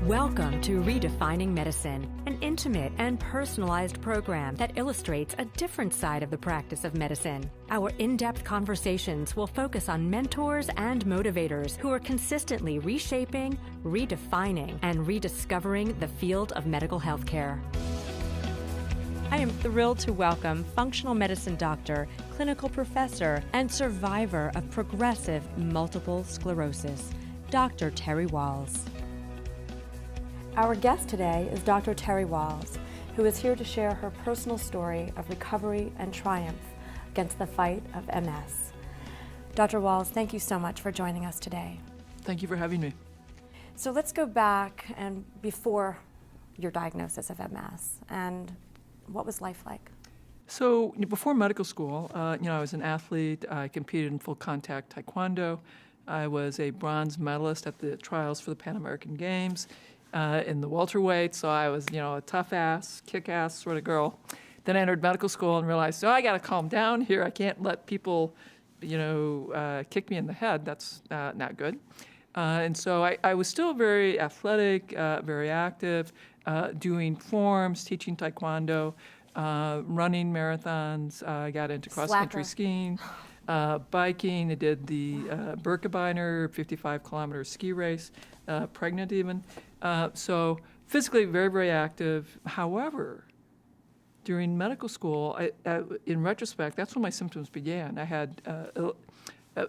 Welcome to Redefining Medicine, an intimate and personalized program that illustrates a different side of the practice of medicine. Our in-depth conversations will focus on mentors and motivators who are consistently reshaping, redefining, and rediscovering the field of medical healthcare. I am thrilled to welcome functional medicine doctor, clinical professor, and survivor of progressive multiple sclerosis, Dr. Terry Wahls. Our guest today is Dr. Terry Wahls, who is here to share her personal story of recovery and triumph against the fight of MS. Dr. Wahls, thank you so much for joining us today. Thank you for having me. So let's go back and before your diagnosis of MS, and what was life like? So before medical school, I was an athlete. I competed in full contact taekwondo. I was a bronze medalist at the trials for the Pan American Games. In the welterweight, so I was, a tough-ass, kick-ass sort of girl. Then I entered medical school and realized, I got to calm down here. I can't let people, kick me in the head. That's not good. And so I was still very athletic, very active, doing forms, teaching taekwondo, running marathons. I got into cross-country skiing, biking. I did the Birkebeiner 55-kilometer ski race, pregnant even. So physically very, very active. However, during medical school, in retrospect, that's when my symptoms began. I had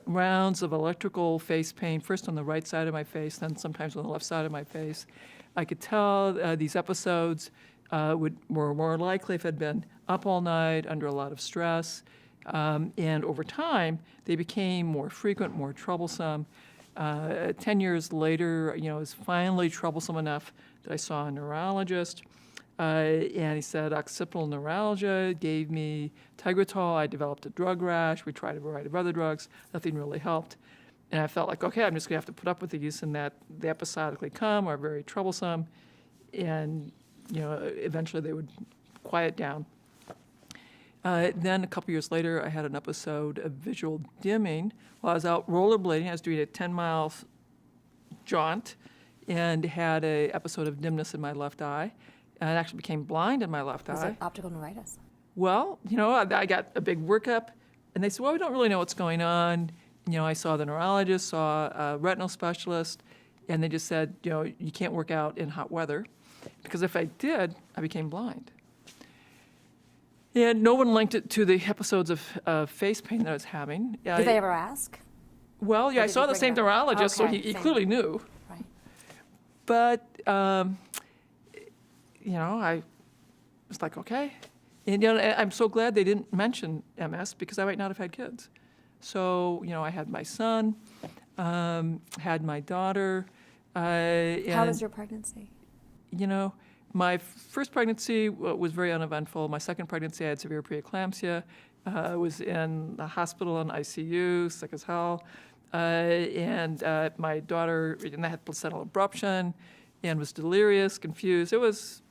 rounds of electrical face pain, first on the right side of my face, then sometimes on the left side of my face. I could tell these episodes were more likely if I'd been up all night under a lot of stress. And over time, they became more frequent, more troublesome. 10 years later, it was finally troublesome enough that I saw a neurologist, and he said occipital neuralgia, gave me Tegretol. I developed a drug rash. We tried a variety of other drugs. Nothing really helped. And I felt like, okay, I'm just going to have to put up with these, and that they episodically come, are very troublesome, and, eventually they would quiet down. Then a couple years later, I had an episode of visual dimming while I was out rollerblading. I was doing a 10-mile jaunt and had an episode of dimness in my left eye. And I actually became blind in my left eye. Was it optical neuritis? Well, I got a big workup, and they said, well, we don't really know what's going on. I saw the neurologist, saw a retinal specialist, and they just said, you can't work out in hot weather. Because if I did, I became blind. And no one linked it to the episodes of face pain that I was having. Did they ever ask? Well, I saw the same neurologist, so he clearly knew. Right. But, I was like, okay. And, I'm so glad they didn't mention MS because I might not have had kids. So, I had my son, had my daughter. How was your pregnancy? My first pregnancy was very uneventful. My second pregnancy, I had severe preeclampsia. I was in the hospital in ICU, sick as hell. And my daughter had placental abruption and was delirious, confused.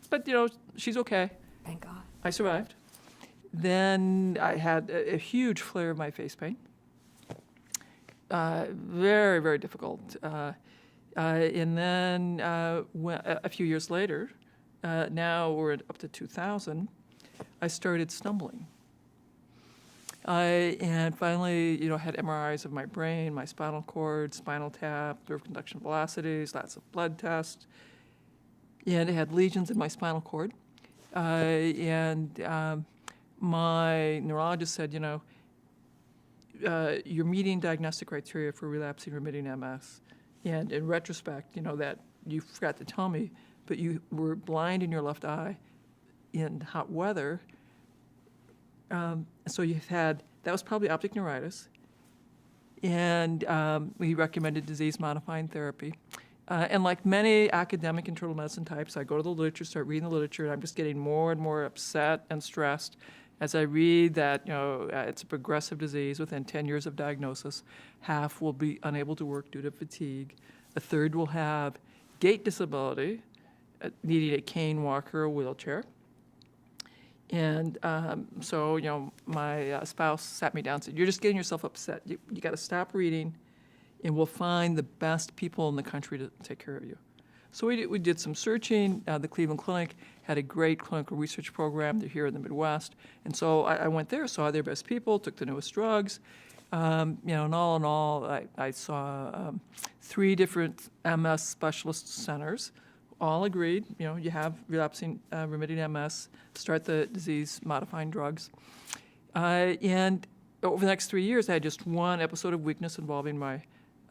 But she's okay. Thank God. I survived. Then I had a huge flare of my face pain. Very, very difficult. And then a few years later, now we're up to 2000, I started stumbling. And finally, had MRIs of my brain, my spinal cord, spinal tap, nerve conduction velocities, lots of blood tests. And I had lesions in my spinal cord. And my neurologist said, you're meeting diagnostic criteria for relapsing remitting MS. And in retrospect, that you forgot to tell me, but you were blind in your left eye in hot weather. So that was probably optic neuritis. And we recommended disease-modifying therapy. And like many academic internal medicine types, I go to the literature, start reading the literature, and I'm just getting more and more upset and stressed as I read that, it's a progressive disease within 10 years of diagnosis. Half will be unable to work due to fatigue. A third will have gait disability, needing a cane, walker, or wheelchair. And so, my spouse sat me down and said, you're just getting yourself upset. You got to stop reading, and we'll find the best people in the country to take care of you. So we did some searching. The Cleveland Clinic had a great clinical research program. They're here in the Midwest. And so I went there, saw their best people, took the newest drugs. And all in all, I saw 3 different MS specialist centers. All agreed, you have relapsing, remitting MS, start the disease-modifying drugs. And over the next 3 years, I had just one episode of weakness involving my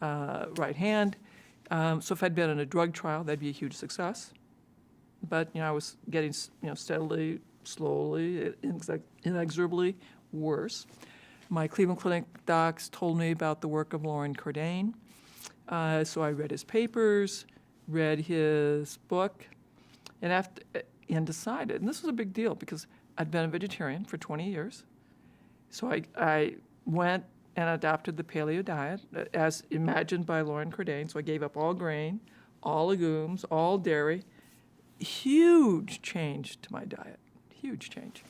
right hand. So if I'd been in a drug trial, that'd be a huge success. But, I was getting, steadily, slowly, inexorably worse. My Cleveland Clinic docs told me about the work of Lauren Cordain. So I read his papers, read his book, and decided, and this was a big deal because I'd been a vegetarian for 20 years. So I went and adopted the paleo diet as imagined by Lauren Cordain. So I gave up all grain, all legumes, all dairy. Huge change to my diet, huge change.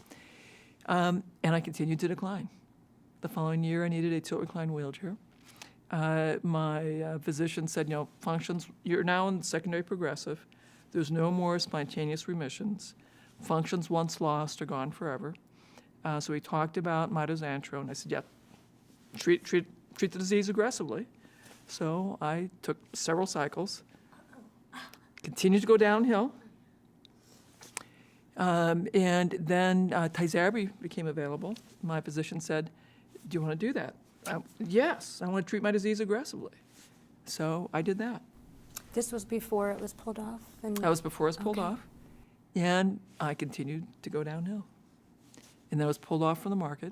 And I continued to decline. The following year, I needed a tilt-recline wheelchair. My physician said, functions, you're now in secondary progressive. There's no more spontaneous remissions. Functions once lost are gone forever. So we talked about mitoxantrone. I said, yeah, treat the disease aggressively. So I took several cycles, continued to go downhill. And then Tysabri became available. My physician said, do you want to do that? Yes, I want to treat my disease aggressively. So I did that. This was before it was pulled off? That was before it was pulled off. And I continued to go downhill. And then it was pulled off from the market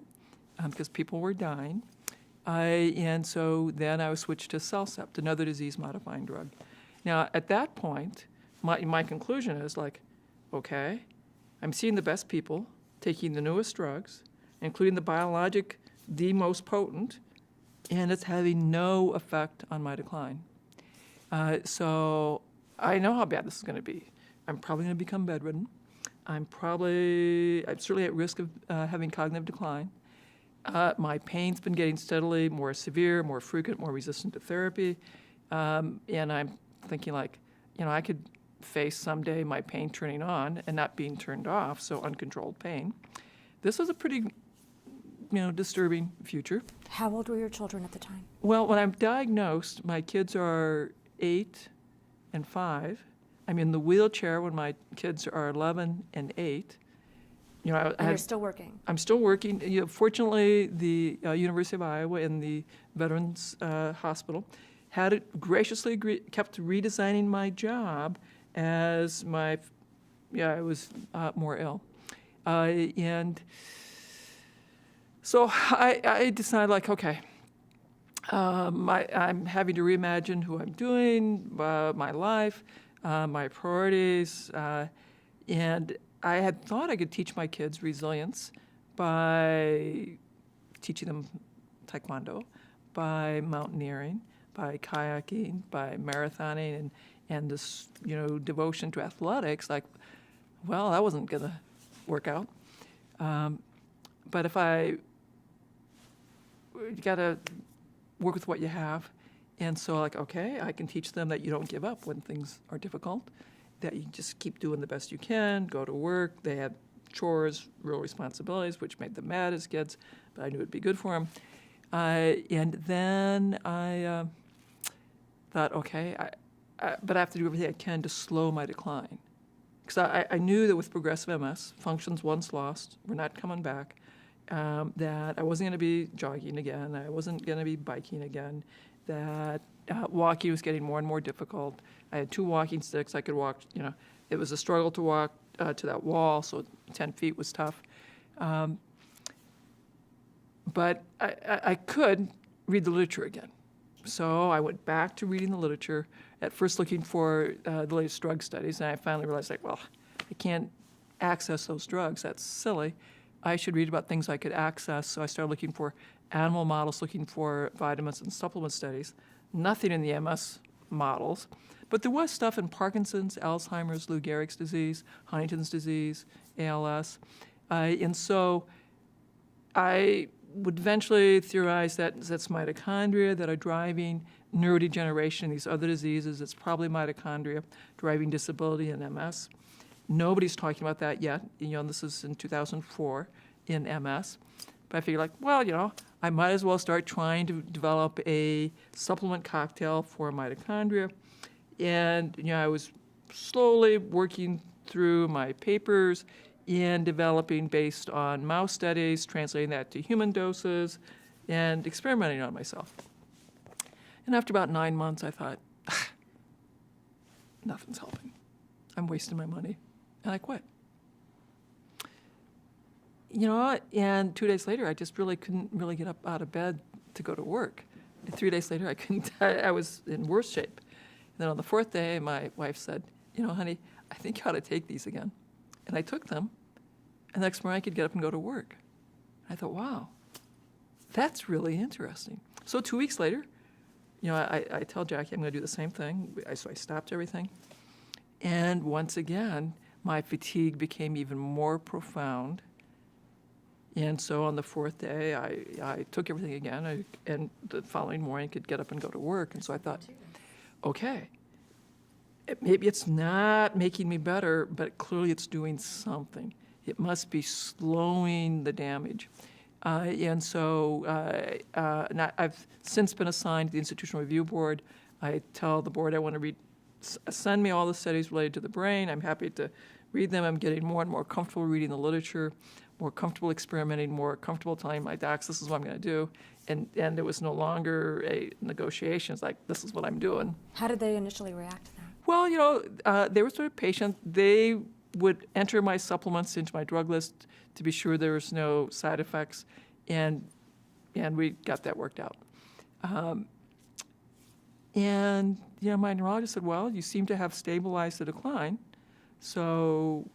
because people were dying. And so then I was switched to Cellcept, another disease-modifying drug. Now, at that point, my conclusion is okay, I'm seeing the best people taking the newest drugs, including the biologic, the most potent, and it's having no effect on my decline. So I know how bad this is going to be. I'm probably going to become bedridden. I'm certainly at risk of having cognitive decline. My pain's been getting steadily more severe, more frequent, more resistant to therapy. And I'm thinking I could face someday my pain turning on and not being turned off, so uncontrolled pain. This is a pretty disturbing future. How old were your children at the time? Well, when I'm diagnosed, my kids are 8 and 5. I'm in the wheelchair when my kids are 11 and 8. And you're still working? I'm still working. Fortunately, the University of Iowa and the Veterans Hospital had graciously kept redesigning my job as I was more ill. And so I decided, okay, I'm having to reimagine who I'm doing, my life, my priorities, and I had thought I could teach my kids resilience by teaching them taekwondo, by mountaineering, by kayaking, by marathoning, and this devotion to athletics. That wasn't going to work out. But if you got to work with what you have. And so okay, I can teach them that you don't give up when things are difficult, that you just keep doing the best you can, go to work. They had chores, real responsibilities, which made them mad as kids, but I knew it'd be good for them. And then I thought, okay, but I have to do everything I can to slow my decline. Because I knew that with progressive MS, functions once lost were not coming back, that I wasn't going to be jogging again, I wasn't going to be biking again, that walking was getting more and more difficult. I had 2 walking sticks. I could walk, it was a struggle to walk to that wall, so 10 feet was tough. But I could read the literature again. So I went back to reading the literature, at first looking for the latest drug studies, and I finally realized, I can't access those drugs. That's silly. I should read about things I could access, so I started looking for animal models, looking for vitamins and supplement studies. Nothing in the MS models, but there was stuff in Parkinson's, Alzheimer's, Lou Gehrig's disease, Huntington's disease, ALS. And so I would eventually theorize that it's mitochondria that are driving neurodegeneration, these other diseases. It's probably mitochondria driving disability and MS. Nobody's talking about that yet. This is in 2004 in MS. But I figured, I might as well start trying to develop a supplement cocktail for mitochondria. And, I was slowly working through my papers and developing based on mouse studies, translating that to human doses, and experimenting on myself. And after about 9 months, I thought, nothing's helping. I'm wasting my money. And I quit. And 2 days later, I just really couldn't really get up out of bed to go to work. And 3 days later, I was in worse shape. And then on the fourth day, my wife said, honey, I think you ought to take these again. And I took them. And the next morning, I could get up and go to work. I thought, wow, that's really interesting. So 2 weeks later, I tell Jackie I'm going to do the same thing. So I stopped everything. And once again, my fatigue became even more profound. And so on the fourth day, I took everything again. And the following morning, I could get up and go to work. And so I thought, okay, maybe it's not making me better, but clearly it's doing something. It must be slowing the damage. And so I've since been assigned to the Institutional Review Board. I tell the board I want to send me all the studies related to the brain. I'm happy to read them. I'm getting more and more comfortable reading the literature, more comfortable experimenting, more comfortable telling my docs this is what I'm going to do. And it was no longer a negotiation. It's like, this is what I'm doing. How did they initially react to that? Well, they were sort of patient. They would enter my supplements into my drug list to be sure there was no side effects, and we got that worked out. And my neurologist said, well, you seem to have stabilized the decline. So,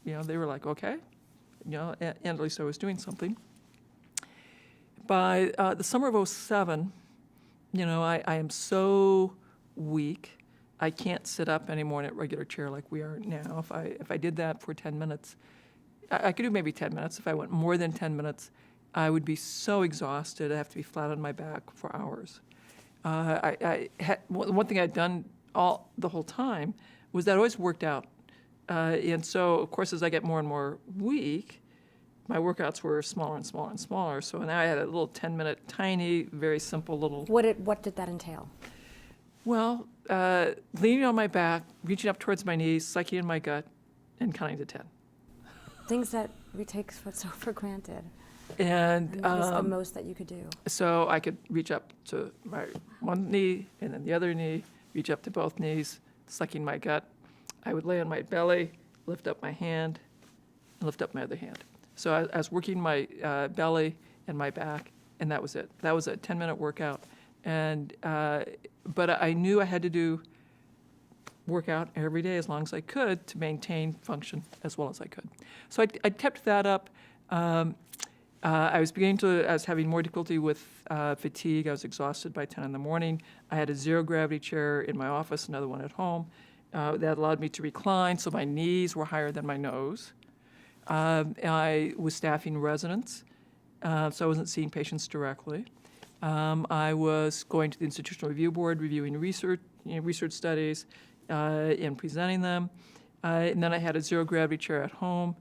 they were like, okay, and at least I was doing something. By the summer of 2007, I am so weak. I can't sit up anymore in a regular chair like we are now. If I did that for 10 minutes, I could do maybe 10 minutes. If I went more than 10 minutes, I would be so exhausted. I'd have to be flat on my back for hours. One thing I'd done the whole time was that I always worked out. And so, of course, as I get more and more weak, my workouts were smaller and smaller and smaller. So now I had a little 10-minute, tiny, very simple little... What did that entail? Well, leaning on my back, reaching up towards my knees, sucking in my gut, and counting to 10. Things that we take so for granted. And that was the most that you could do. So I could reach up to my one knee and then the other knee, reach up to both knees, sucking my gut. I would lay on my belly, lift up my hand, and lift up my other hand. So I was working my belly and my back, and that was it. That was a 10-minute workout. And but I knew I had to do workout every day as long as I could to maintain function as well as I could. So I kept that up. I was having more difficulty with fatigue. I was exhausted by 10 in the morning. I had a zero-gravity chair in my office, another one at home. That allowed me to recline, so my knees were higher than my nose. I was staffing residents, so I wasn't seeing patients directly. I was going to the Institutional Review Board, reviewing research studies, and presenting them. And then I had a zero-gravity chair at home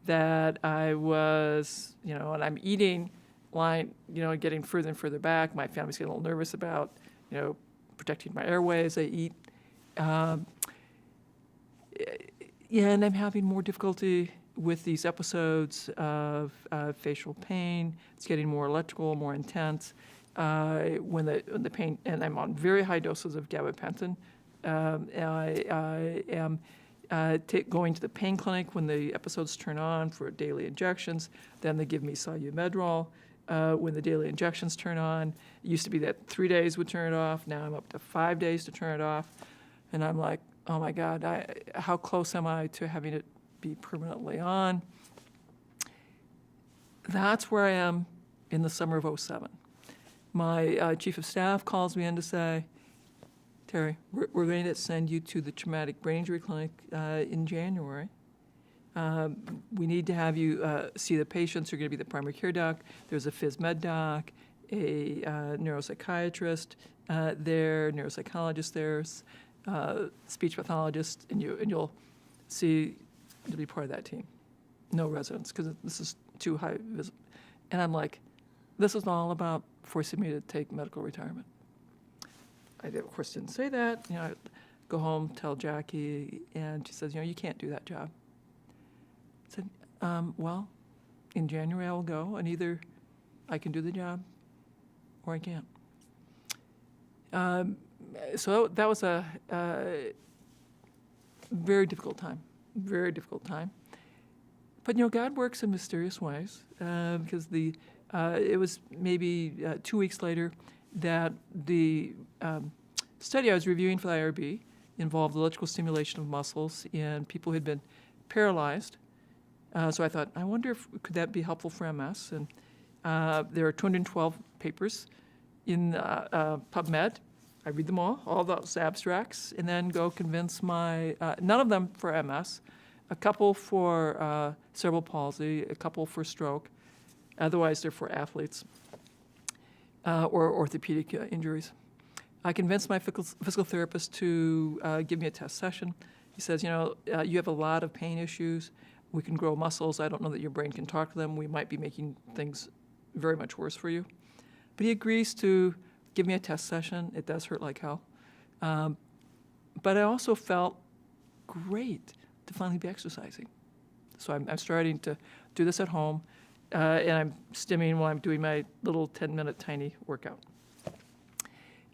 that I was, and I'm eating, lying, getting further and further back. My family's getting a little nervous about, protecting my airways. I eat. And I'm having more difficulty with these episodes of facial pain. It's getting more electrical, more intense. When the pain, and I'm on very high doses of gabapentin. I am going to the pain clinic when the episodes turn on for daily injections. Then they give me Solumedrol when the daily injections turn on. It used to be that 3 days would turn it off. Now I'm up to 5 days to turn it off. And I'm like, oh my God, how close am I to having it be permanently on? That's where I am in the summer of 2007. My chief of staff calls me in to say, Terry, we're going to send you to the traumatic brain injury clinic in January. We need to have you see the patients. You're going to be the primary care doc. There's a phys med doc, a neuropsychiatrist there, neuropsychologist there, speech pathologist, and you'll see to be part of that team. No residents, because this is too high. And I'm like, this is all about forcing me to take medical retirement. I, of course, didn't say that. I go home, tell Jackie, and she says, you can't do that job. I said, well, in January I will go, and either I can do the job or I can't. So that was a very difficult time, very difficult time. But, God works in mysterious ways, because it was maybe 2 weeks later that the study I was reviewing for the IRB involved electrical stimulation of muscles in people who had been paralyzed. So I thought, I wonder could that be helpful for MS? And there are 212 papers in PubMed. I read them all those abstracts, and then go convince none of them for MS, a couple for cerebral palsy, a couple for stroke. Otherwise, they're for athletes or orthopedic injuries. I convinced my physical therapist to give me a test session. He says, you have a lot of pain issues. We can grow muscles. I don't know that your brain can talk to them. We might be making things very much worse for you. But he agrees to give me a test session. It does hurt like hell. But I also felt great to finally be exercising. So I'm starting to do this at home, and I'm stimming while I'm doing my little 10-minute tiny workout.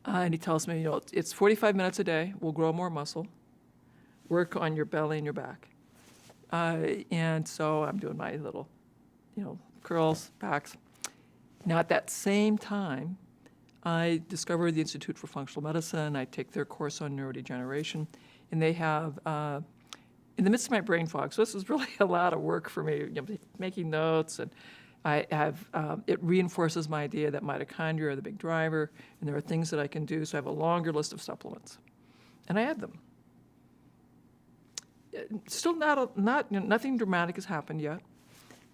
And he tells me, it's 45 minutes a day. We'll grow more muscle. Work on your belly and your back. And so I'm doing my little, curls, backs. Now, at that same time, I discovered the Institute for Functional Medicine. I take their course on neurodegeneration, and they have, in the midst of my brain fog, so this is really a lot of work for me, making notes, and I have, it reinforces my idea that mitochondria are the big driver, and there are things that I can do, so I have a longer list of supplements. And I add them. Still nothing dramatic has happened yet.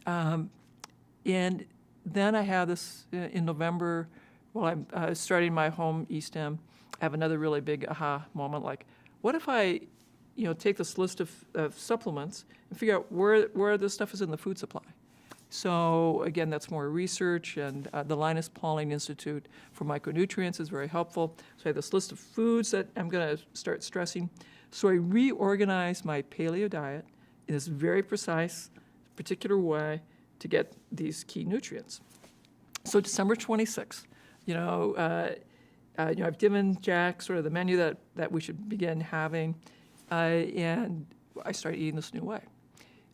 And then I have this in November, while I'm starting my home E-stem, I have another really big aha moment, like, what if I, take this list of supplements and figure out where this stuff is in the food supply? So again, that's more research, and the Linus Pauling Institute for Micronutrients is very helpful. So I have this list of foods that I'm going to start stressing. So I reorganized my paleo diet in this very precise, particular way to get these key nutrients. So December 26th, I've given Jack sort of the menu that we should begin having, and I started eating this new way.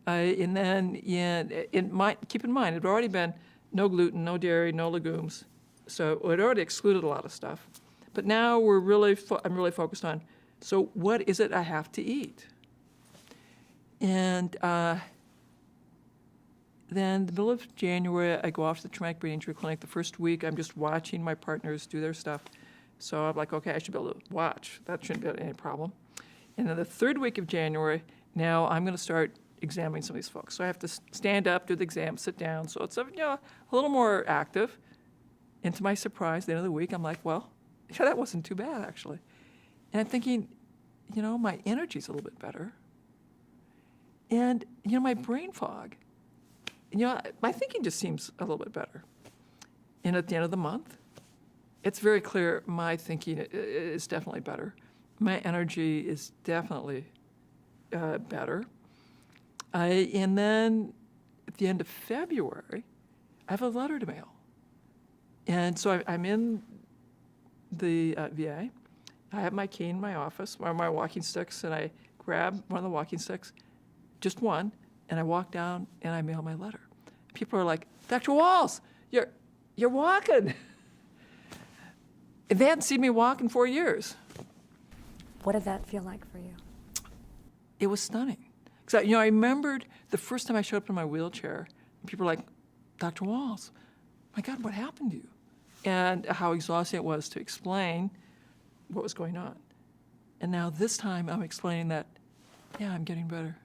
And then keep in mind, it had already been no gluten, no dairy, no legumes, so it already excluded a lot of stuff. But now I'm really focused on, so what is it I have to eat? And then the middle of January, I go off to the traumatic brain injury clinic. The first week, I'm just watching my partners do their stuff. So I'm like, okay, I should be able to watch. That shouldn't be any problem. And then the third week of January, now I'm going to start examining some of these folks. So I have to stand up, do the exam, sit down. So it's a little more active. And to my surprise, at the end of the week, I'm like, well, that wasn't too bad, actually. And I'm thinking, my energy's a little bit better. And, my brain fog, my thinking just seems a little bit better. And at the end of the month, it's very clear my thinking is definitely better. My energy is definitely better. And then at the end of February, I have a letter to mail. And so I'm in the VA. I have my cane in my office, or my walking sticks, and I grab one of the walking sticks, just one, and I walk down and I mail my letter. People are like, Dr. Wahls, you're walking. They hadn't seen me walk in 4 years. What did that feel like for you? It was stunning. Because I remembered the first time I showed up in my wheelchair, people were like, Dr. Wahls, my God, what happened to you? And how exhausting it was to explain what was going on. And now this time I'm explaining that, I'm getting better.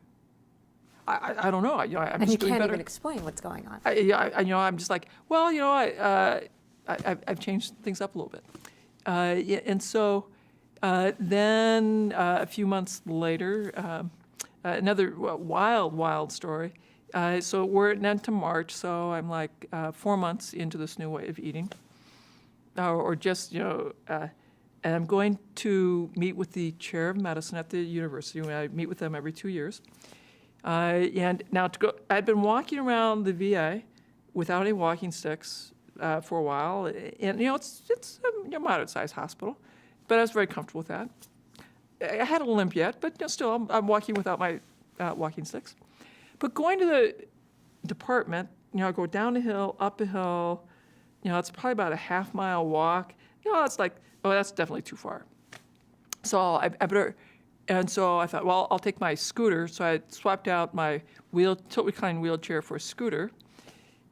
I don't know. I'm and just you doing can't better. even explain what's going on. I'm just like, well, I've changed things up a little bit. And so then a few months later, another wild story. So we're into March, so I'm like 4 months into this new way of eating, or just, and I'm going to meet with the chair of medicine at the university. I meet with them every 2 years. And now I'd been walking around the VA without any walking sticks for a while, and it's a moderate-sized hospital, but I was very comfortable with that. I hadn't a limp yet, but still, I'm walking without my walking sticks. But going to the department, I go down a hill, up a hill, it's probably about a half-mile walk. It's like, oh, that's definitely too far. So I better, and so I thought, well, I'll take my scooter. So I swapped out my tilt-recline wheelchair for a scooter.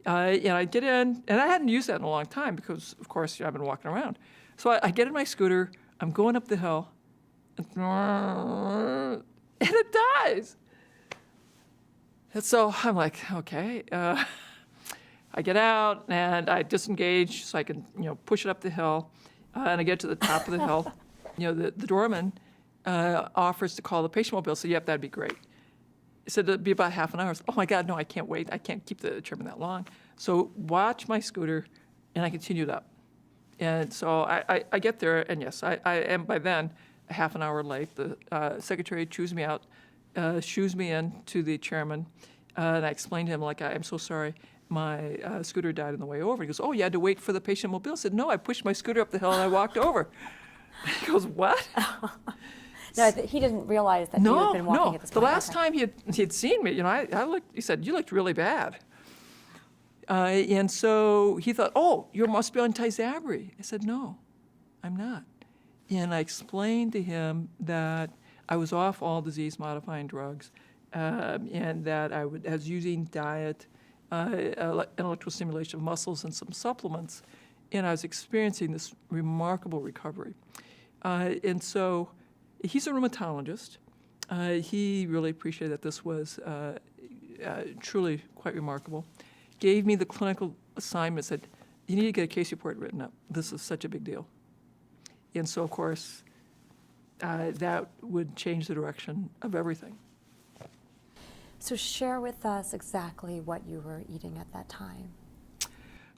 And I get in, and I hadn't used that in a long time because, of course, I've been walking around. So I get in my scooter, I'm going up the hill, and it dies. And so I'm like, okay. I get out, and I disengage so I can, push it up the hill. And I get to the top of the hill. The doorman offers to call the patient mobile. So, yep, that'd be great. He said it'd be about half an hour. I said, oh, my God, no, I can't wait. I can't keep the chairman that long. So watch my scooter, and I continued up. And so I get there, and yes, I am by then a half an hour late. The secretary chews me out, shoos me in to the chairman, and I explained to him, like, I'm so sorry, my scooter died on the way over. He goes, oh, you had to wait for the patient mobile? I said, no, I pushed my scooter up the hill and I walked over. He goes, what? No, he didn't realize that you had been walking at this point. The last time he had seen me, I looked. He said, you looked really bad. And so he thought, oh, you must be on Tysabri. I said, no, I'm not. And I explained to him that I was off all disease-modifying drugs, and that I was using diet, electrical stimulation of muscles, and some supplements, and I was experiencing this remarkable recovery. And so he's a rheumatologist. He really appreciated that this was truly quite remarkable. Gave me the clinical assignment, said, you need to get a case report written up. This is such a big deal. And so, of course, that would change the direction of everything. So share with us exactly what you were eating at that time.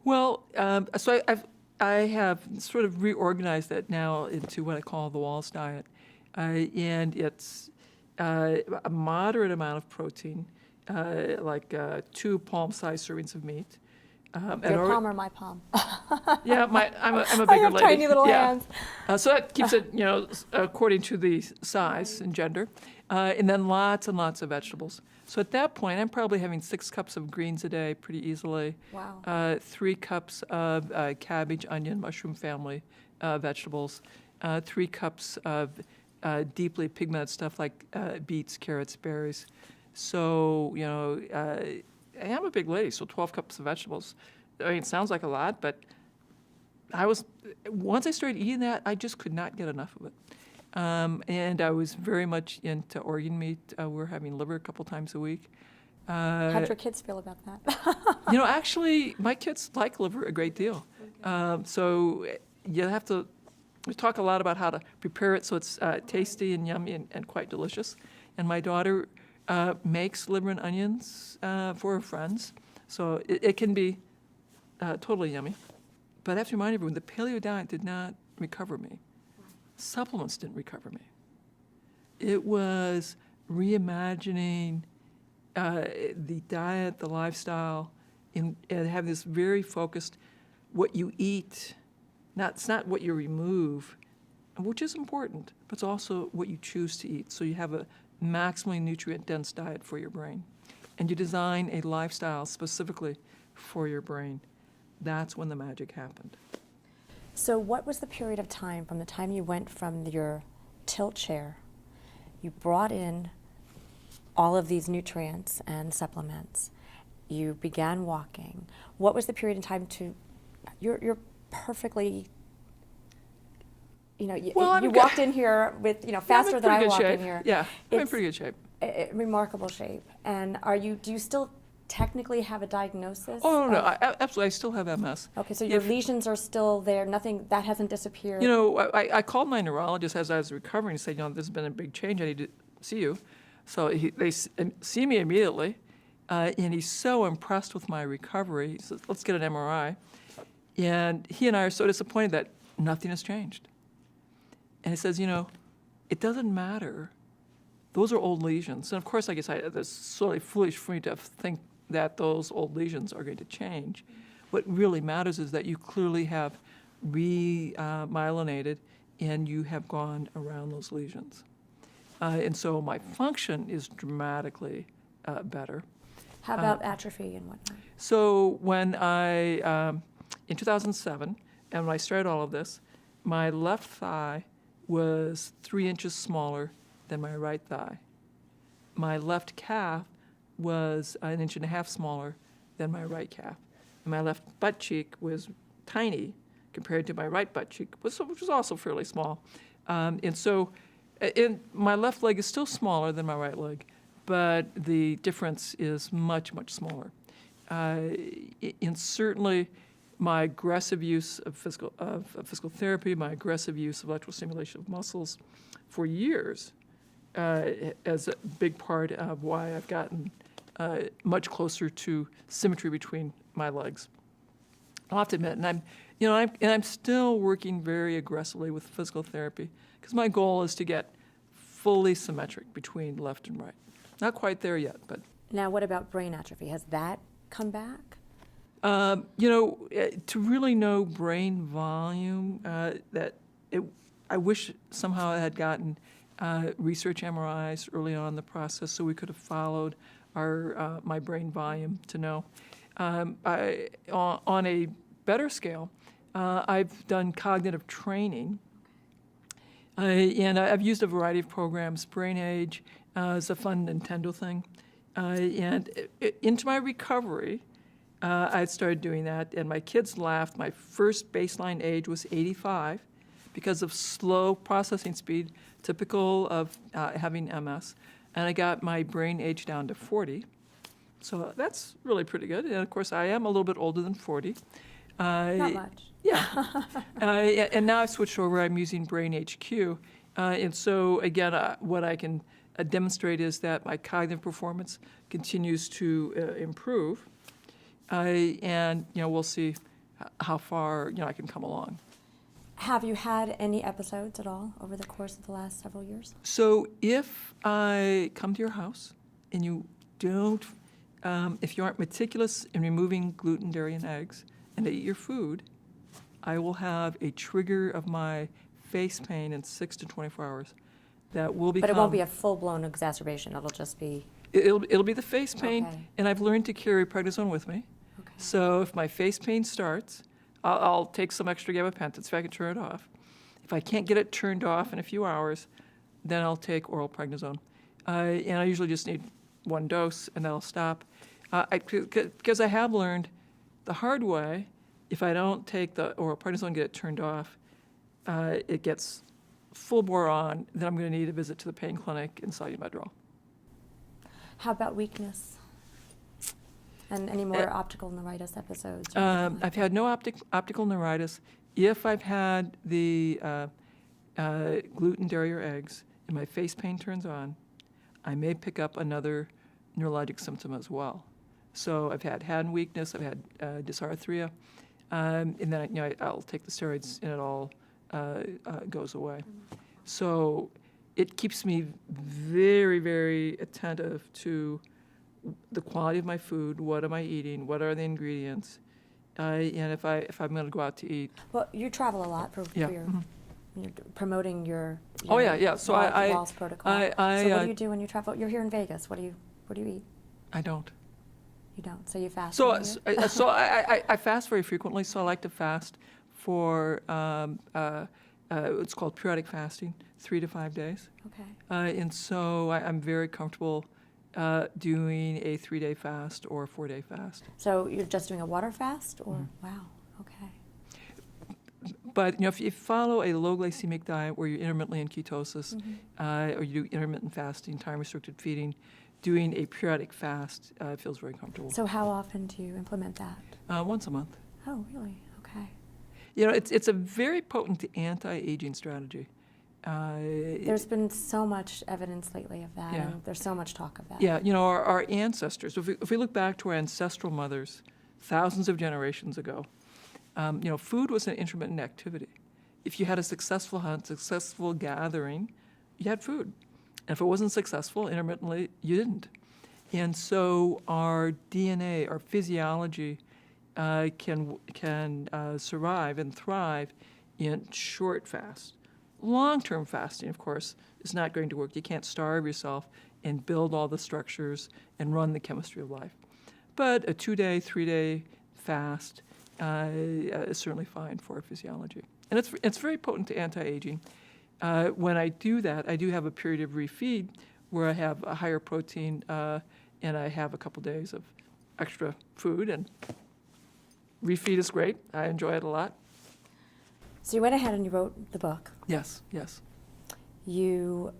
Well, so I have sort of reorganized that now into what I call the Wahls diet. And it's a moderate amount of protein, like 2 palm-sized servings of meat. Your palm or my palm? Yeah, I'm a bigger lady. I have tiny little hands. So that keeps it, according to the size and gender. And then lots and lots of vegetables. So at that point, I'm probably having 6 cups of greens a day pretty easily. Wow. 3 cups of cabbage, onion, mushroom family vegetables. 3 cups of deeply pigmented stuff like beets, carrots, berries. So, I am a big lady, so 12 cups of vegetables. I mean, it sounds like a lot, but once I started eating that, I just could not get enough of it. And I was very much into organ meat. We're having liver a couple times a week. How'd your kids feel about that? Actually, my kids like liver a great deal. So you have to, we talk a lot about how to prepare it so it's tasty and yummy and quite delicious. And my daughter makes liver and onions for her friends. So it can be totally yummy. But I have to remind everyone, the paleo diet did not recover me. Supplements didn't recover me. It was reimagining the diet, the lifestyle, and have this very focused, what you eat, it's not what you remove, which is important, but it's also what you choose to eat. So you have a maximally nutrient-dense diet for your brain. And you design a lifestyle specifically for your brain. That's when the magic happened. So what was the period of time from the time you went from your tilt chair, you brought in all of these nutrients and supplements, you began walking. What was the period of time you're perfectly, you walked in here with, faster than I walked in here. Yeah, I'm in pretty good shape. Remarkable shape. And do you still technically have a diagnosis? Oh, no, absolutely. I still have MS. Okay, so your lesions are still there. Nothing, that hasn't disappeared. You know, I called my neurologist as I was recovering and said, you know, there's been a big change. I need to see you. So they see me immediately, and he's so impressed with my recovery. He says, let's get an MRI. And he and I are so disappointed that nothing has changed. And he says, you know, it doesn't matter. Those are old lesions. And of course, I guess that's sort of foolish for me to think that those old lesions are going to change. What really matters is that you clearly have remyelinated and you have gone around those lesions. And so my function is dramatically better. How about atrophy and whatnot? So when in 2007, and when I started all of this, my left thigh was 3 inches smaller than my right thigh. My left calf was 1.5 inches smaller than my right calf. And my left butt cheek was tiny compared to my right butt cheek, which was also fairly small. And so my left leg is still smaller than my right leg, but the difference is much, much smaller. And certainly my aggressive use of physical therapy, my aggressive use of electrical stimulation of muscles for years as a big part of why I've gotten much closer to symmetry between my legs. I'll have to admit, and I'm still working very aggressively with physical therapy because my goal is to get fully symmetric between left and right. Not quite there yet, but. Now, what about brain atrophy? Has that come back? To really know brain volume, I wish somehow I had gotten research MRIs early on in the process so we could have followed my brain volume to know. On a better scale, I've done cognitive training, and I've used a variety of programs. Brain Age is a fun Nintendo thing. And into my recovery, I started doing that, and my kids laughed. My first baseline age was 85 because of slow processing speed, typical of having MS. And I got my brain age down to 40. So that's really pretty good. And, of course, I am a little bit older than 40. Not much. Yeah. And now I've switched over. I'm using Brain HQ. And so, again, what I can demonstrate is that my cognitive performance continues to improve. And, we'll see how far, I can come along. Have you had any episodes at all over the course of the last several years? So if I come to your house and you don't, if you aren't meticulous in removing gluten, dairy, and eggs, and eat your food, I will have a trigger of my face pain in 6 to 24 hours. That will become. But it won't be a full-blown exacerbation. It'll just be. It'll be the face pain, Okay. and I've learned to carry prednisone with me. Okay. So if my face pain starts, I'll take some extra gabapentin so I can turn it off. If I can't get it turned off in a few hours, then I'll take oral prednisone. And I usually just need one dose, and that'll stop. Because I have learned the hard way, if I don't take the oral prednisone and get it turned off, it gets full bore on, then I'm going to need a visit to the pain clinic and Medrol. How about weakness? And any more optical neuritis episodes? I've had no optical neuritis. If I've had the gluten, dairy, or eggs, and my face pain turns on, I may pick up another neurologic symptom as well. So I've had hand weakness, I've had dysarthria, and then I'll take the steroids, and it all goes away. So it keeps me very, very attentive to the quality of my food. What am I eating? What are the ingredients? And if I'm going to go out to eat. Well, you travel a lot for your you're promoting your Oh yeah. So Wahls protocol. So what do you do when you travel? You're here in Vegas. What do you eat? I don't. You don't. So you fast. So I fast very frequently. So I like to fast for it's called periodic fasting, 3 to 5 days. Okay. And so I'm very comfortable doing a 3-day fast or a 4-day fast. So you're just doing a water fast, or wow, okay. But if you follow a low glycemic diet where you're intermittently in ketosis, or you do intermittent fasting, time restricted feeding, doing a periodic fast feels very comfortable. So how often do you implement that? Once a month. Oh, really? Okay. You know, it's a very potent anti-aging strategy. There's been so much evidence lately of that, Yeah. and there's so much talk of that. Yeah, you know, our ancestors, if we look back to our ancestral mothers thousands of generations ago, you know, food was an intermittent activity. If you had a successful hunt, successful gathering, you had food. And if it wasn't successful, intermittently, you didn't. And so our DNA, our physiology can survive and thrive in short fast. Long-term fasting, of course, is not going to work. You can't starve yourself and build all the structures and run the chemistry of life. But a 2-day, 3-day fast is certainly fine for physiology. And it's very potent to anti-aging. When I do that, I do have a period of refeed where I have a higher protein and I have a couple days of extra food. And refeed is great. I enjoy it a lot. So you went ahead and you wrote the book. Yes, yes. You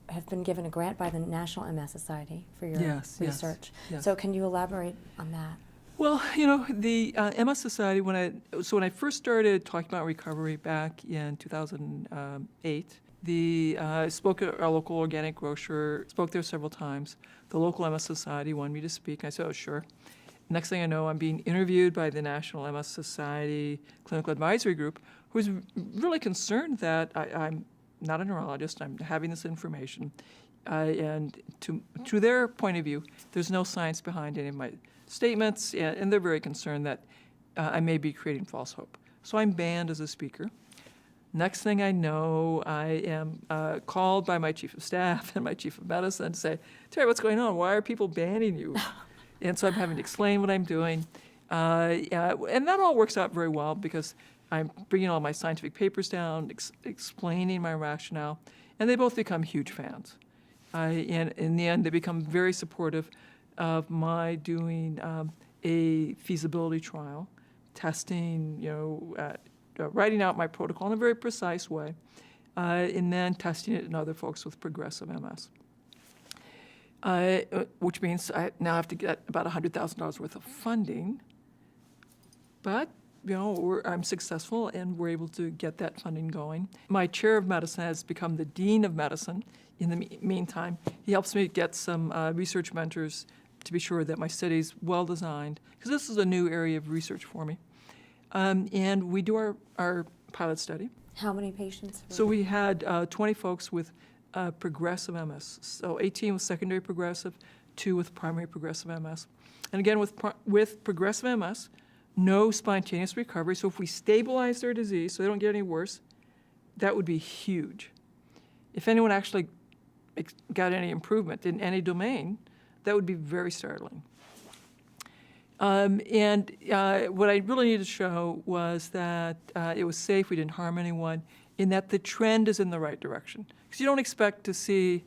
have been given a grant by the National MS Society for your research. Yes. So can you elaborate on that? Well, you know, the MS Society, when I first started talking about recovery back in 2008, I spoke at our local organic grocer, spoke there several times. The local MS Society wanted me to speak. I said, oh, sure. Next thing I know, I'm being interviewed by the National MS Society Clinical Advisory Group, who's really concerned that I'm not a neurologist, I'm having this information. And to their point of view, there's no science behind any of my statements, and they're very concerned that I may be creating false hope. So I'm banned as a speaker. Next thing I know, I am called by my chief of staff and my chief of medicine to say, Terry, what's going on? Why are people banning you? And so I'm having to explain what I'm doing. And that all works out very well because I'm bringing all my scientific papers down, explaining my rationale, and they both become huge fans. And in the end, they become very supportive of my doing a feasibility trial, testing, you know, writing out my protocol in a very precise way, and then testing it in other folks with progressive MS. Which means I now have to get about $100,000 worth of funding. But, you know, I'm successful and we're able to get that funding going. My chair of medicine has become the dean of medicine in the meantime. He helps me get some research mentors to be sure that my study is well designed, because this is a new area of research for me. And we do our pilot study. How many patients? So we had 20 folks with progressive MS. So 18 with secondary progressive, 2 with primary progressive MS. And again, with progressive MS, no spontaneous recovery. So if we stabilize their disease so they don't get any worse, that would be huge. If anyone actually got any improvement in any domain, that would be very startling. And what I really needed to show was that it was safe, we didn't harm anyone, in that the trend is in the right direction. Because you don't expect to see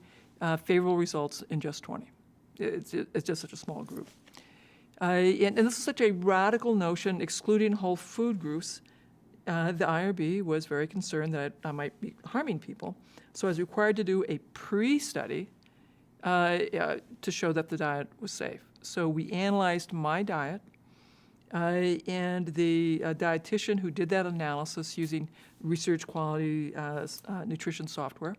favorable results in just 20. It's just such a small group. And this is such a radical notion, excluding whole food groups. The IRB was very concerned that I might be harming people. So I was required to do a pre-study to show that the diet was safe. So we analyzed my diet, and the dietitian who did that analysis using research quality nutrition software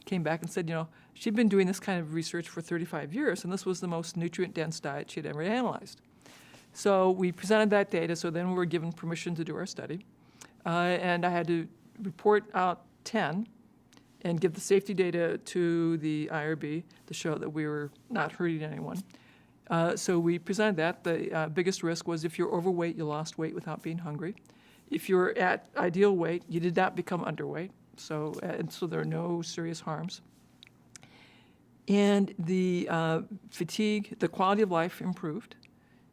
came back and said, you know, she'd been doing this kind of research for 35 years, and this was the most nutrient-dense diet she'd ever analyzed. So we presented that data, so then we were given permission to do our study. And I had to report out 10 and give the safety data to the IRB to show that we were not hurting anyone. So we presented that. The biggest risk was if you're overweight, you lost weight without being hungry. If you're at ideal weight, you did not become underweight. So there are no serious harms. And the fatigue, the quality of life improved,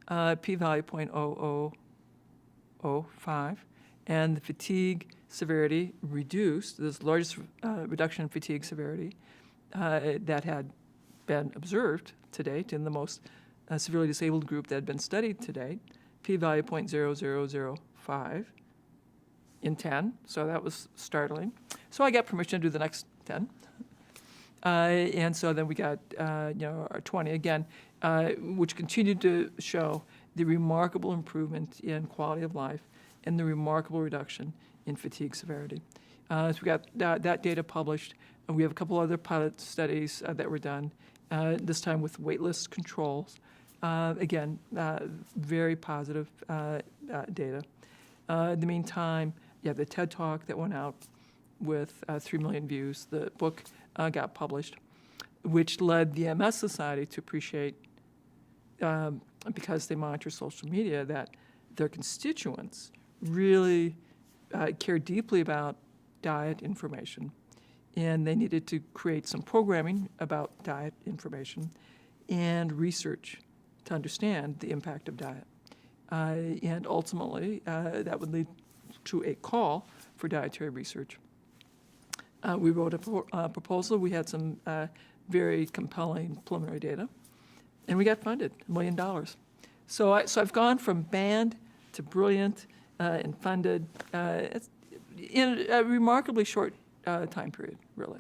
p-value 0.0005, and the fatigue severity reduced. This largest reduction in fatigue severity that had been observed to date in the most severely disabled group that had been studied to date, p-value 0.0005 in 10, so that was startling. So I got permission to do the next 10. And so then we got, our 20 again, which continued to show the remarkable improvement in quality of life and the remarkable reduction in fatigue severity. So we got that data published. And we have a couple other pilot studies that were done, this time with waitlist controls. Again, very positive data. In the meantime, the TED Talk that went out with 3 million views. The book got published, which led the MS Society to appreciate, because they monitor social media, that their constituents really care deeply about diet information. And they needed to create some programming about diet information and research to understand the impact of diet. And ultimately, that would lead to a call for dietary research. We wrote a proposal. We had some very compelling preliminary data, and we got funded, $1 million. So I've gone from banned to brilliant and funded in a remarkably short time period, really.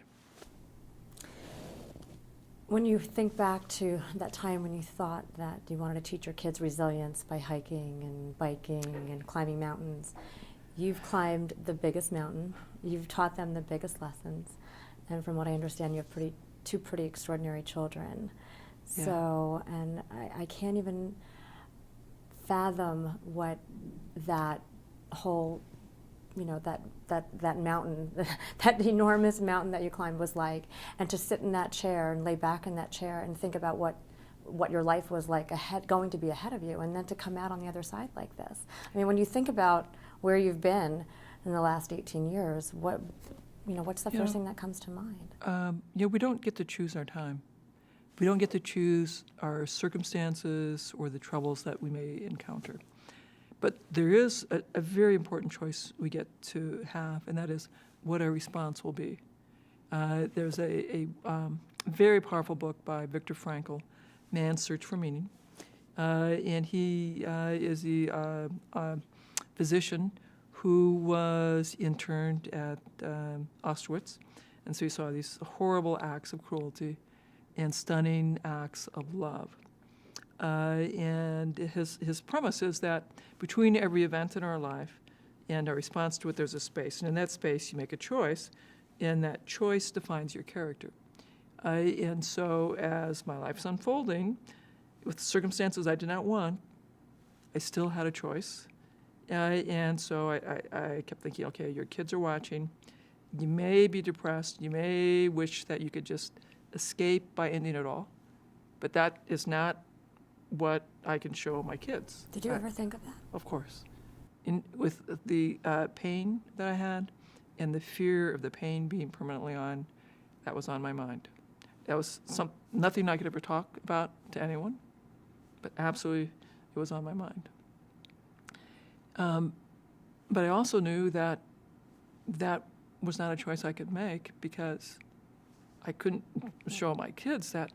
When you think back to that time when you thought that you wanted to teach your kids resilience by hiking and biking and climbing mountains, you've climbed the biggest mountain, you've taught them the biggest lessons, and from what I understand, you have two pretty extraordinary children. Yeah. So, and I can't even fathom what that whole, that mountain, that enormous mountain that you climbed was like, and to sit in that chair and lay back in that chair and think about what your life was like going to be ahead of you, and then to come out on the other side like this. I mean, when you think about where you've been in the last 18 years, what's the first thing that comes to mind? We don't get to choose our time. We don't get to choose our circumstances or the troubles that we may encounter. But there is a very important choice we get to have, and that is what our response will be. There's a very powerful book by Viktor Frankl, Man's Search for Meaning. And he is the physician who was interned at Auschwitz. And so he saw these horrible acts of cruelty and stunning acts of love. And his premise is that between every event in our life and our response to it, there's a space. And in that space, you make a choice, and that choice defines your character. And so as my life's unfolding, with circumstances I did not want, I still had a choice. And so I kept thinking, okay, your kids are watching. You may be depressed. You may wish that you could just escape by ending it all. But that is not what I can show my kids. Did you ever think of that? Of course. With the pain that I had and the fear of the pain being permanently on, that was on my mind. That was nothing I could ever talk about to anyone, but absolutely it was on my mind. But I also knew that that was not a choice I could make, because I couldn't show my kids that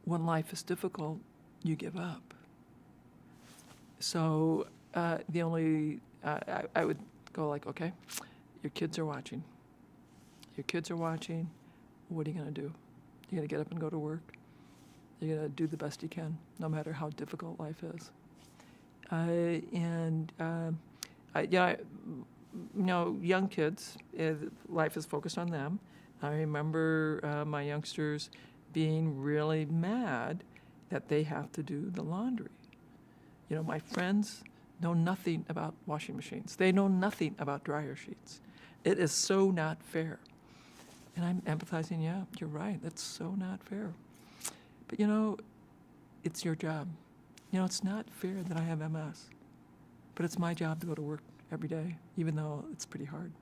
when life is difficult, you give up. So I would go like, okay, your kids are watching. Your kids are watching. What are you going to do? You're going to get up and go to work. You're going to do the best you can, no matter how difficult life is. Young kids, life is focused on them. I remember my youngsters being really mad that they have to do the laundry. My friends know nothing about washing machines. They know nothing about dryer sheets. It is so not fair. And I'm empathizing, yeah, you're right, that's so not fair. But it's your job. It's not fair that I have MS, but it's my job to go to work every day, even though it's pretty hard.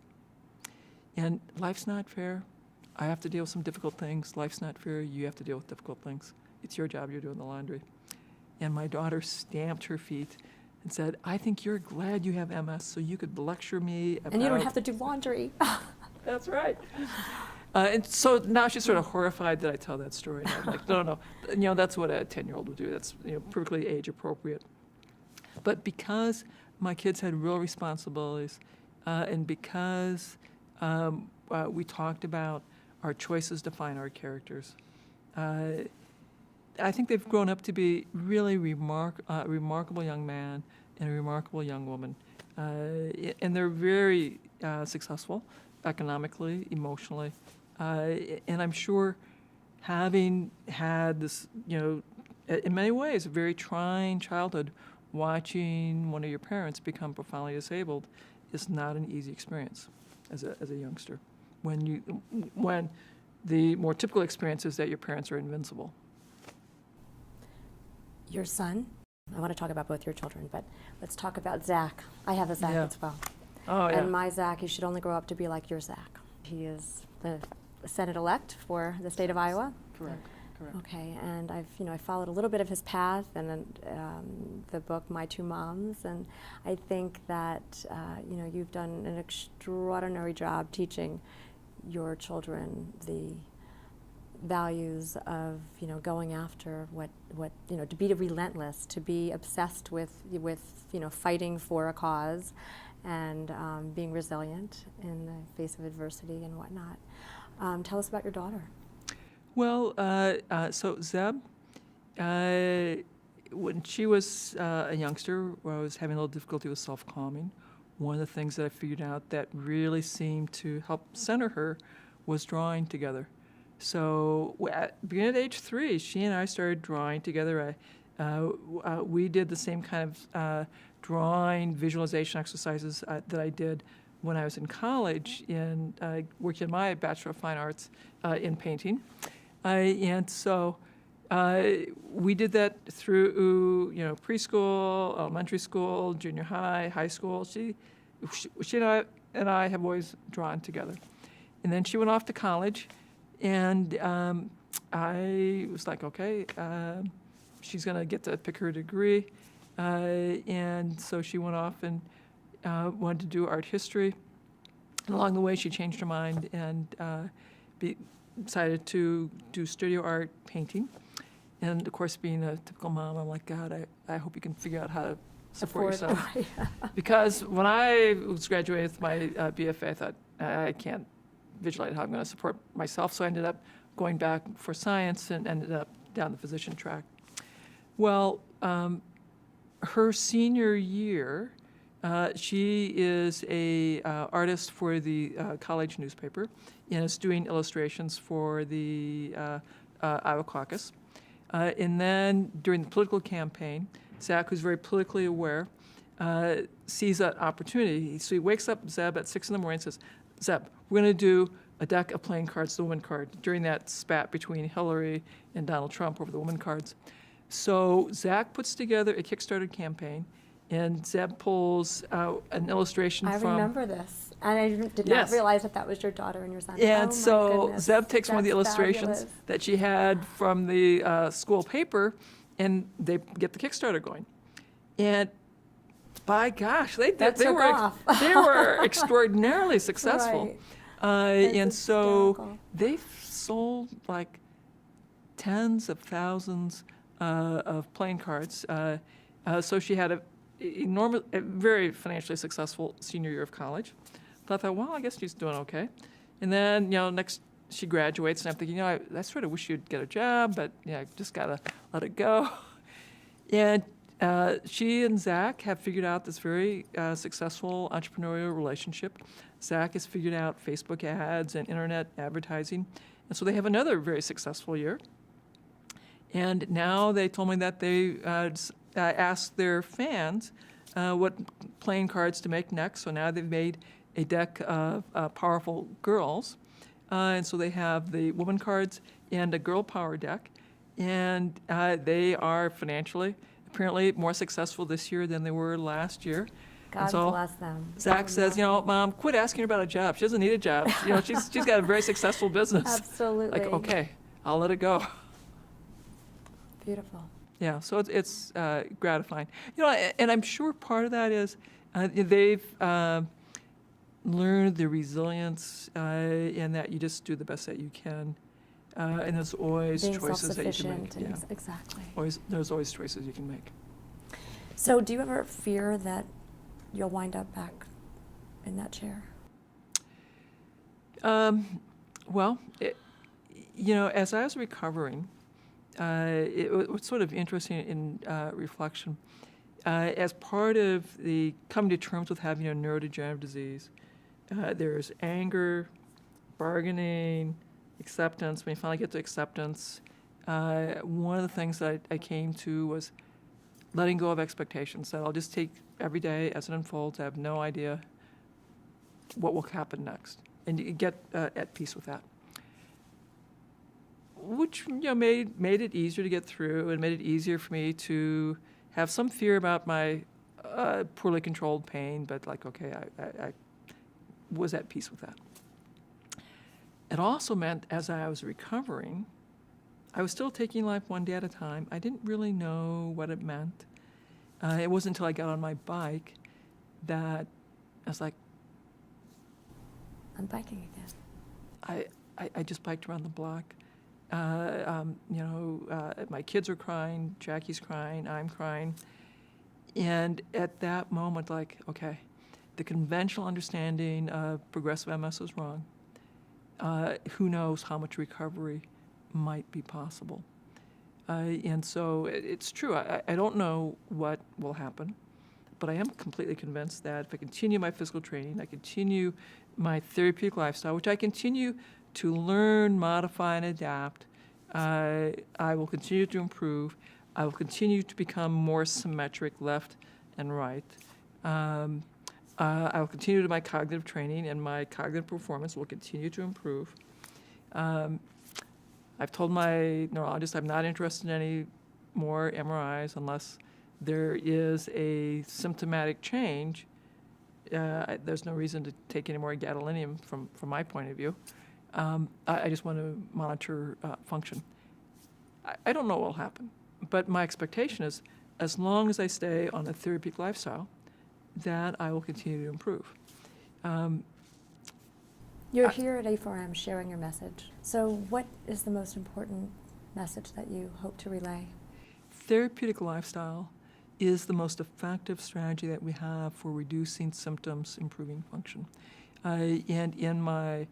And life's not fair. I have to deal with some difficult things. Life's not fair. You have to deal with difficult things. It's your job. You're doing the laundry. And my daughter stamped her feet and said, I think you're glad you have MS so you could lecture me about... And you don't have to do laundry. That's right. And so now she's sort of horrified that I tell that story. And I'm like, no. That's what a 10-year-old would do. That's perfectly age appropriate. But because my kids had real responsibilities, and because we talked about our choices define our characters. I think they've grown up to be really remarkable young man and a remarkable young woman. And they're very successful economically, emotionally. And I'm sure having had this, in many ways, a very trying childhood, watching one of your parents become profoundly disabled is not an easy experience as a youngster. When the more typical experience is that your parents are invincible. Your son, I want to talk about both your children, but let's talk about Zach. I have a Zach as well. Oh, yeah. And my Zach, he should only grow up to be like your Zach. He is the Senate-elect for the state of Iowa. Correct. Okay, and I followed a little bit of his path, and then the book My Two Moms, and I think that you've done an extraordinary job teaching your children the values of going after what to be relentless, to be obsessed with fighting for a cause, and being resilient in the face of adversity and whatnot. Tell us about your daughter. Well, so Zeb, when she was a youngster, I was having a little difficulty with self-calming. One of the things that I figured out that really seemed to help center her was drawing together. So beginning at age 3, she and I started drawing together. We did the same kind of drawing visualization exercises that I did when I was in college in working my Bachelor of Fine Arts in painting. And so we did that through preschool, elementary school, junior high, high school. She and I have always drawn together. And then she went off to college. And I was like, okay, she's going to get to pick her degree. And so she went off and wanted to do art history. And along the way, she changed her mind and decided to do studio art painting. And, of course, being a typical mom, I'm like, God, I hope you can figure out how to support yourself. Because when I was graduating with my BFA, I thought, I can't visualize how I'm going to support myself. So I ended up going back for science and ended up down the physician track. Well, her senior year, she is a artist for the college newspaper and is doing illustrations for the Iowa caucus. And then during the political campaign, Zach, who's very politically aware, sees that opportunity. So he wakes up Zeb at 6 in the morning and says, Zeb, we're going to do a deck of playing cards, the woman card, during that spat between Hillary and Donald Trump over the woman cards. So Zach puts together a Kickstarter campaign, and Zeb pulls out an illustration I from... remember this, and I did not realize that was your daughter and your son. And so Zeb takes one of the illustrations that she had from the school paper, and they get the Kickstarter going. And by gosh, they were extraordinarily successful. Right. And so hysterical. they've sold like tens of thousands of playing cards. So she had a very financially successful senior year of college. But I thought, well, I guess she's doing okay. And then, next she graduates, and I'm thinking, I sort of wish you'd get a job, but I just gotta let it go. And she and Zach have figured out this very successful entrepreneurial relationship. Zach has figured out Facebook ads and internet advertising. And so they have another very successful year. And now they told me that they asked their fans what playing cards to make next. So now they've made a deck of powerful girls. And so they have the woman cards and a girl power deck. And they are financially, apparently, more successful this year than they were last year. God bless them. Zach says, Mom, quit asking her about a job. She doesn't need a job. She's got a very successful business. Absolutely. Like, okay, I'll let it go. Beautiful. Yeah, so it's gratifying. And I'm sure part of that is they've learned the resilience and that you just do the best that you can. And there's always Being choices that you can make. self-sufficient. Exactly. There's always choices you can make. So do you ever fear that you'll wind up back in that chair? Well, as I was recovering, it was sort of interesting in reflection. As part of the coming to terms with having a neurodegenerative disease, there's anger, bargaining, acceptance. When you finally get to acceptance, one of the things that I came to was letting go of expectations, that I'll just take every day as it unfolds. I have no idea what will happen next, and you get at peace with that, which made it easier to get through, and made it easier for me to have some fear about my poorly controlled pain, but I was at peace with that. It also meant as I was recovering, I was still taking life one day at a time. I didn't really know what it meant. It wasn't until I got on my bike that I was like, I'm biking again. I just biked around the block. My kids are crying, Jackie's crying, I'm crying. And at that moment, okay, the conventional understanding of progressive MS is wrong. Who knows how much recovery might be possible. And so it's true. I don't know what will happen, but I am completely convinced that if I continue my physical training, I continue my therapeutic lifestyle, which I continue to learn, modify, and adapt, I will continue to improve. I will continue to become more symmetric left and right. I will continue to my cognitive training, and my cognitive performance will continue to improve. I've told my neurologist I'm not interested in any more MRIs unless there is a symptomatic change. There's no reason to take any more gadolinium from my point of view. I just want to monitor function. I don't know what will happen, but my expectation is as long as I stay on a therapeutic lifestyle, that I will continue to improve. You're here at A4M sharing your message. So what is the most important message that you hope to relay? Therapeutic lifestyle is the most effective strategy that we have for reducing symptoms, improving function. And in my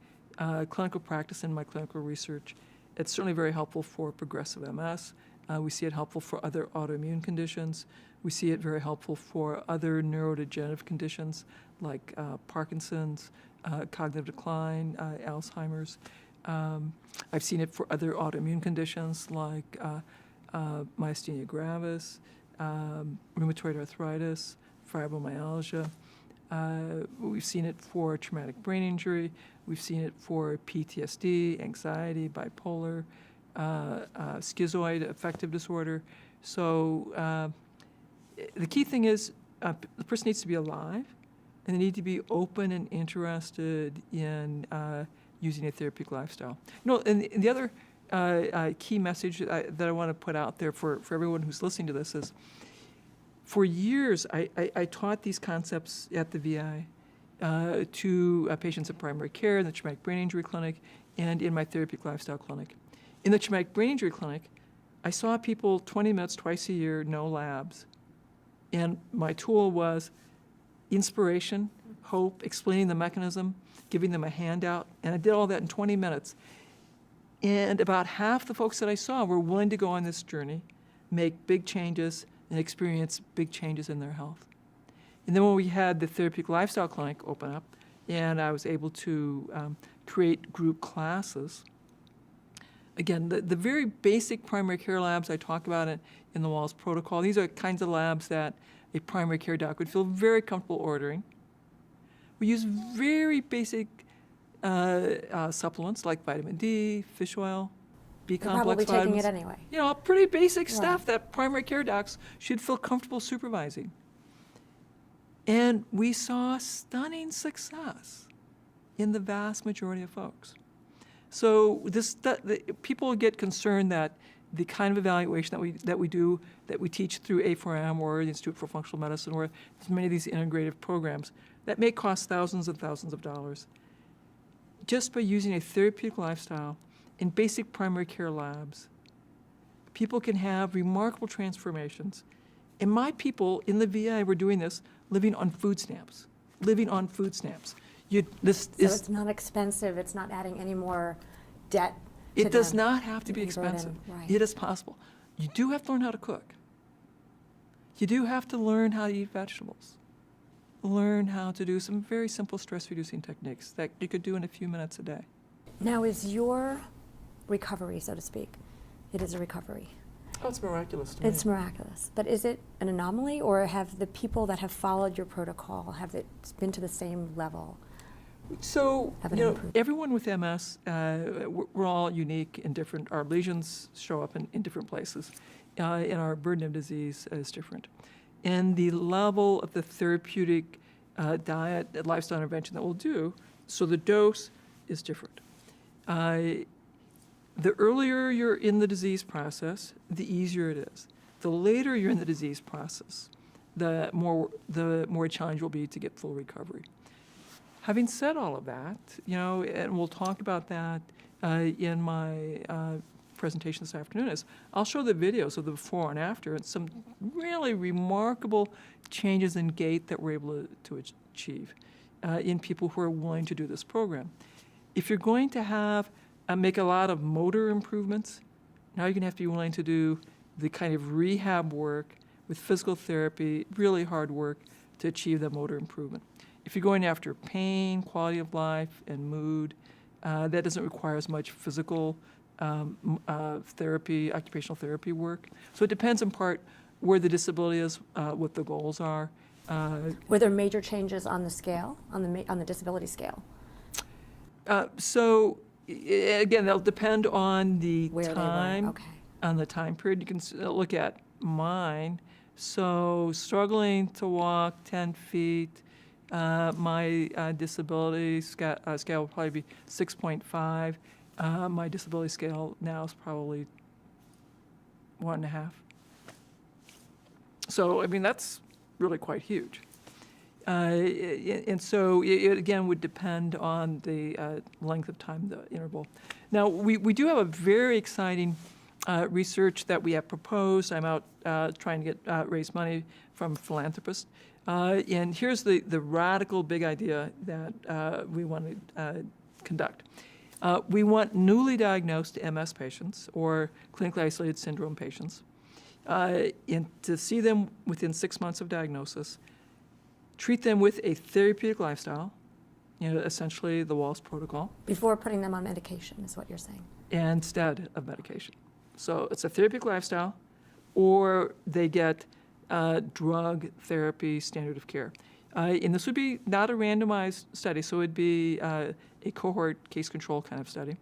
clinical practice and my clinical research, it's certainly very helpful for progressive MS. We see it helpful for other autoimmune conditions. We see it very helpful for other neurodegenerative conditions like Parkinson's, cognitive decline, Alzheimer's. I've seen it for other autoimmune conditions like myasthenia gravis, rheumatoid arthritis, fibromyalgia. We've seen it for traumatic brain injury. We've seen it for PTSD, anxiety, bipolar, schizoid affective disorder. So the key thing is the person needs to be alive, and they need to be open and interested in using a therapeutic lifestyle. And the other key message that I want to put out there for everyone who's listening to this is, for years I taught these concepts at the VA to patients in primary care, in the traumatic brain injury clinic, and in my therapeutic lifestyle clinic. In the traumatic brain injury clinic, I saw people 20 minutes twice a year, no labs. And my tool was inspiration, hope, explaining the mechanism, giving them a handout, and I did all that in 20 minutes. And about half the folks that I saw were willing to go on this journey, make big changes, and experience big changes in their health. And then when we had the therapeutic lifestyle clinic open up, and I was able to create group classes, again, the very basic primary care labs I talk about in the Wahls protocol, these are kinds of labs that a primary care doc would feel very comfortable ordering. We use very basic supplements like vitamin D, fish oil, B-complex vitamins. They're probably taking it anyway. Pretty basic stuff that primary care docs should feel comfortable supervising. And we saw stunning success in the vast majority of folks. So people get concerned that the kind of evaluation that we teach through A4M or the Institute for Functional Medicine, or many of these integrative programs, that may cost thousands and thousands of dollars. Just by using a therapeutic lifestyle in basic primary care labs, people can have remarkable transformations. And my people in the VA were doing this living on food stamps. It's not expensive. It's not adding any more debt to It does them. not have to be Any burden, expensive. right. It is possible. You do have to learn how to cook. You do have to learn how to eat vegetables. Learn how to do some very simple stress-reducing techniques that you could do in a few minutes a day. Now, is your recovery, so to speak, it is a recovery? Oh, it's miraculous to me. It's miraculous. But is it an anomaly, or have the people that have followed your protocol, have it been to the same level? So, Have it you know, improved? everyone with MS, we're all unique and different. Our lesions show up in different places, and our burden of disease is different. And the level of the therapeutic diet, lifestyle intervention that we'll do, so the dose is different. The earlier you're in the disease process, the easier it is. The later you're in the disease process, the more challenge will be to get full recovery. Having said all of that, you know, and we'll talk about that in my presentation this afternoon, is I'll show the videos of the before and after and some really remarkable changes in gait that we're able to achieve in people who are willing to do this program. If you're going to have make a lot of motor improvements, now you're going to have to be willing to do the kind of rehab work with physical therapy, really hard work to achieve that motor improvement. If you're going after pain, quality of life, and mood, that doesn't require as much physical therapy, occupational therapy work. So it depends in part where the disability is, what the goals are. Were there major changes on the scale, on the disability scale? So again, that'll depend on the Where time, they were, okay. on the time period. You can look at mine. So struggling to walk 10 feet, my disability scale will probably be 6.5. My disability scale now is probably 1.5. So, I mean, that's really quite huge. And so it again would depend on the length of time, the interval. Now, we do have a very exciting research that we have proposed. I'm out trying to get raise money from philanthropists. And here's the radical big idea that we want to conduct. We want newly diagnosed MS patients or clinically isolated syndrome patients and to see them within 6 months of diagnosis, treat them with a therapeutic lifestyle, you know, essentially the Wahls protocol. Before putting them on medication, is what you're saying? Instead of medication. So it's a therapeutic lifestyle, or they get drug therapy standard of care. And this would be not a randomized study, so it would be a cohort case control kind of study.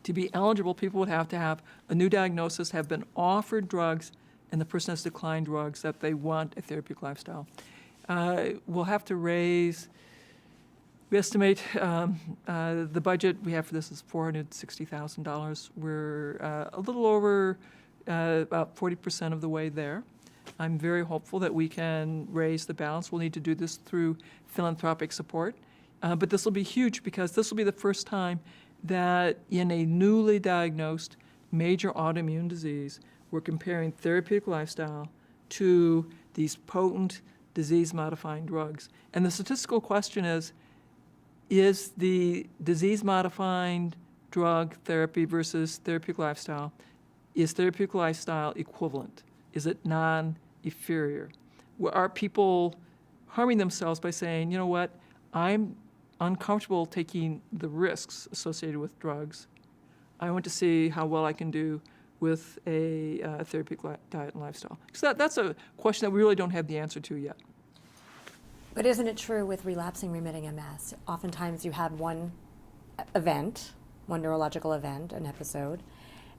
To be eligible, people would have to have a new diagnosis, have been offered drugs, and the person has declined drugs that they want a therapeutic lifestyle. We'll have to raise, we estimate the budget we have for this is $460,000. We're a little over about 40% of the way there. I'm very hopeful that we can raise the balance. We'll need to do this through philanthropic support. But this will be huge because this will be the first time that in a newly diagnosed major autoimmune disease, we're comparing therapeutic lifestyle to these potent disease-modifying drugs. And the statistical question is the disease-modifying drug therapy versus therapeutic lifestyle, is therapeutic lifestyle equivalent? Is it non-inferior? Are people harming themselves by saying, you know what, I'm uncomfortable taking the risks associated with drugs. I want to see how well I can do with a therapeutic diet and lifestyle. So that's a question that we really don't have the answer to yet. But isn't it true with relapsing remitting MS? Oftentimes you have one event, one neurological event, an episode,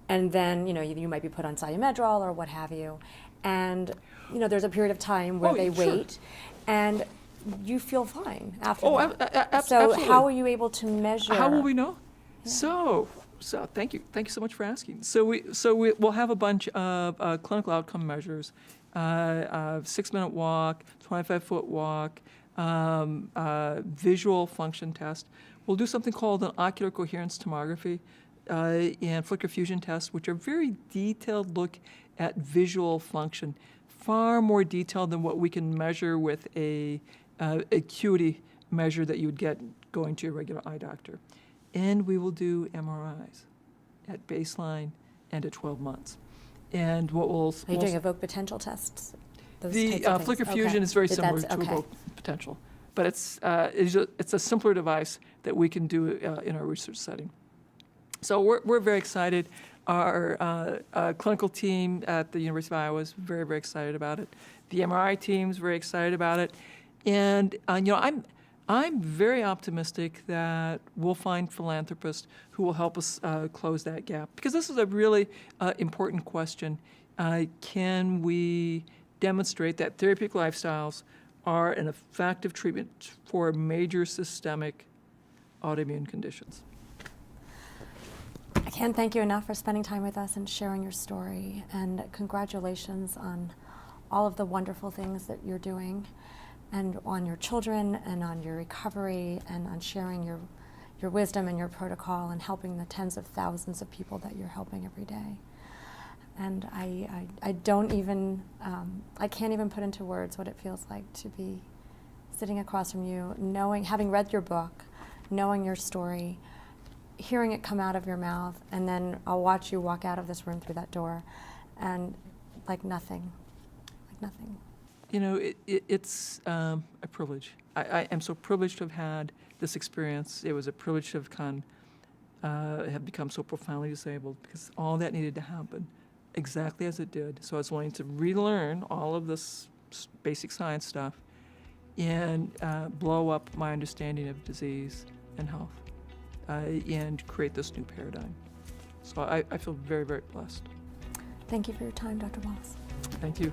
and then you might be put on Ciamedrol or what have you, and there's a period of time where they wait, and you feel fine after that. So absolutely. how are you able to measure? How will we know? Yeah. So thank you so much for asking. So we'll have a bunch of clinical outcome measures, 6-minute walk, 25-foot walk, visual function test. We'll do something called an ocular coherence tomography and flicker fusion tests, which are very detailed look at visual function, far more detailed than what we can measure with a acuity measure that you would get going to your regular eye doctor. And we will do MRIs at baseline and at 12 months. And what will... Are you doing evoke potential tests? Those The types of flicker things? fusion Okay. is very similar That's- to okay. evoke potential. But it's a simpler device that we can do in our research setting. So we're very excited. Our clinical team at the University of Iowa is very, very excited about it. The MRI team's very excited about it. And I'm very optimistic that we'll find philanthropists who will help us close that gap. Because this is a really important question. Can we demonstrate that therapeutic lifestyles are an effective treatment for major systemic autoimmune conditions? I can't thank you enough for spending time with us and sharing your story. And congratulations on all of the wonderful things that you're doing, and on your children, and on your recovery, and on sharing your wisdom and your protocol, and helping the tens of thousands of people that you're helping every day. And I don't even, I can't even put into words what it feels like to be sitting across from you, knowing, having read your book, knowing your story, hearing it come out of your mouth, and then I'll watch you walk out of this room through that door, and like nothing. You know, it's a privilege. I am so privileged to have had this experience. It was a privilege to have become so profoundly disabled, because all that needed to happen exactly as it did. So I was willing to relearn all of this basic science stuff and blow up my understanding of disease and health and create this new paradigm. So I feel very, very blessed. Thank you for your time, Dr. Wahls. Thank you.